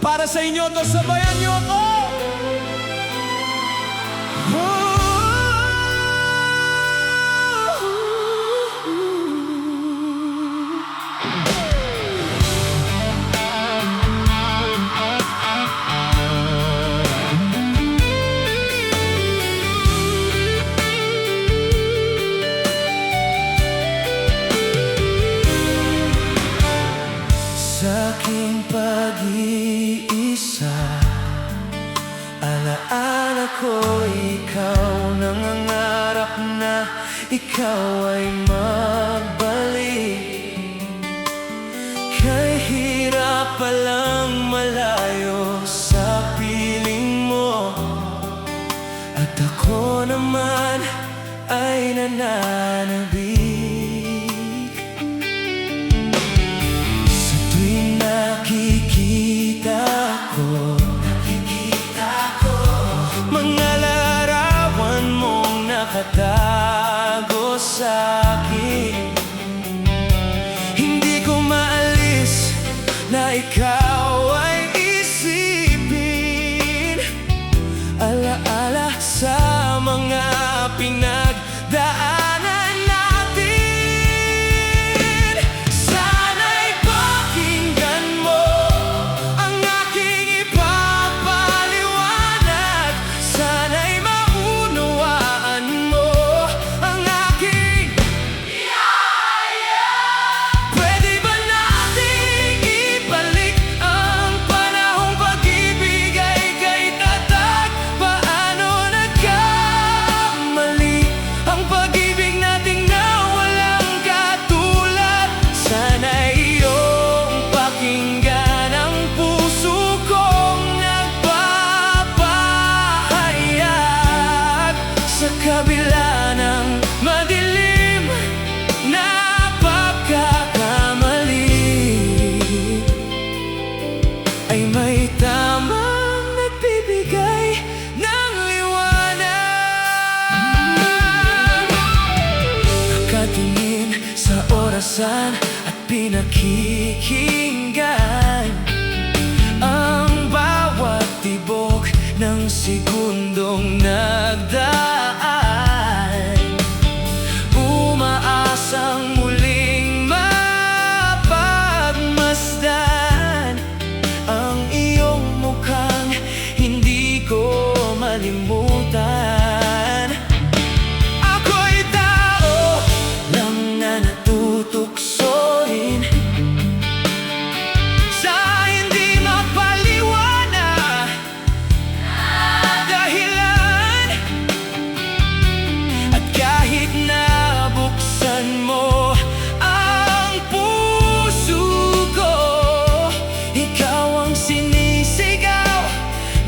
Para sa inyo to, sabayan niyo ako. Sa aking pag-iisa, alaala ko ikaw, nangangarap na ikaw ay magbalik. Kay hirap palang malayo sa piling mo, at ako naman ay nananabik. Nakikita ko mga larawan mong nakatago sa'kin. Hindi ko maalis na ikaw ay isipin. Alaala sa mga pinagdaanan natin. Sana'y pakinggan mo ang aking ipapaliwanag. Sana'y maunawaan mo ang aking ihahayag. Pwede ba nating ibalik ang panahong pag-ibig ay kay tatag? Paano nagkamali ang pag-ibig nating na walang katulad? Sana'y iyong pakinggan ang puso kong nagpapahayag. Sa kabila ng madilim na pagkakamali, ay may tamang nagbibigay ng liwanag. Nakatingin sa orasan at pinakikinggan ang bawat tibok ng segundong nagdaan. Umaasang muling mapagmasdan ang iyong mukhang hindi ko malimutan. Ako'y tao lang na natutuksoin sa hindi mapaliwanag dahilan. At kahit nabuksan mo ang puso ko, ikaw ang sinisigaw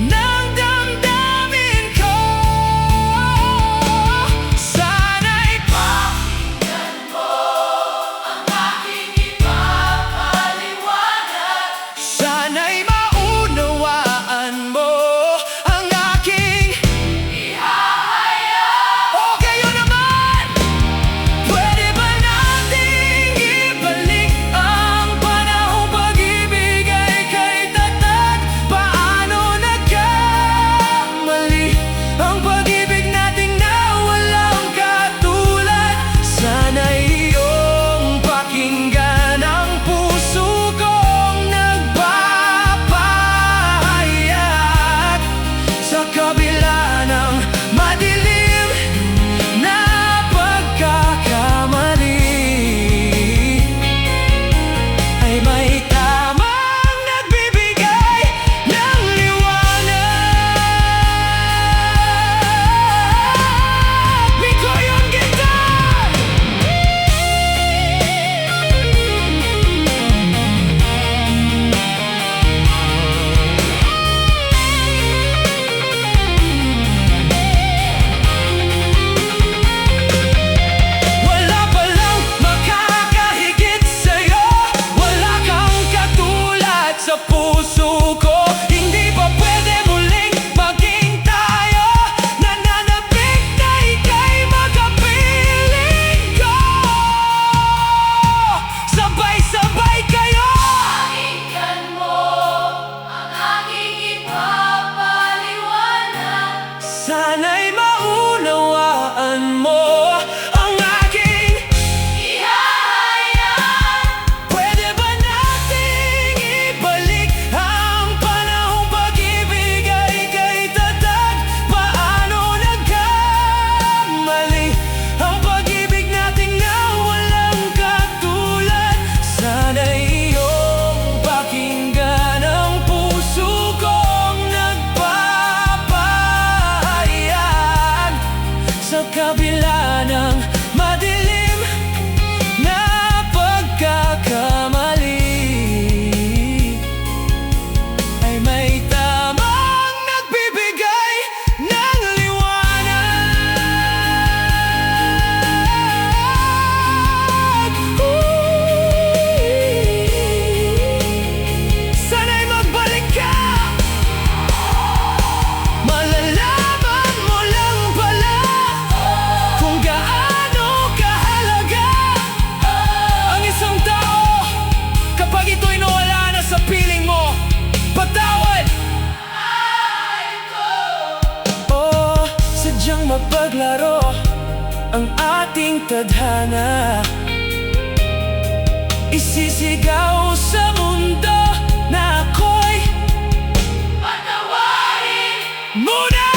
ng damdamin ko. Sana'y pakinggan mo ang aking ipapaliwanag. Sana'y maunawaan mo ang aking ihahayag. O kayo naman, pwede ba nating ibalik ang panahong pag-ibig ay kay tatag? Paano nagkamali ang pag-ibig nating na walang katulad? Sana'y iyong pakinggan ang puso kong nagpapahayag. Sa kabila ng madilim na pagkakamali, ay may tamang nagbibigay ng liwanag. Bikoyon kita! Wala palang makakahigit sa'yo, wala kang katulad sa puso ko. Hindi ba pwede muling maging tayo? Nananabik na ika'y makapiling ko. Sabay-sabay kayo. Pakinggan mo mapaglaro ang ating tadhana. Isisigaw sa mundo na ako'y patawarin muna!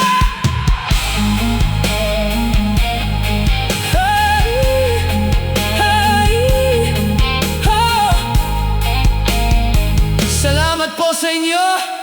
Salamat po sa inyo!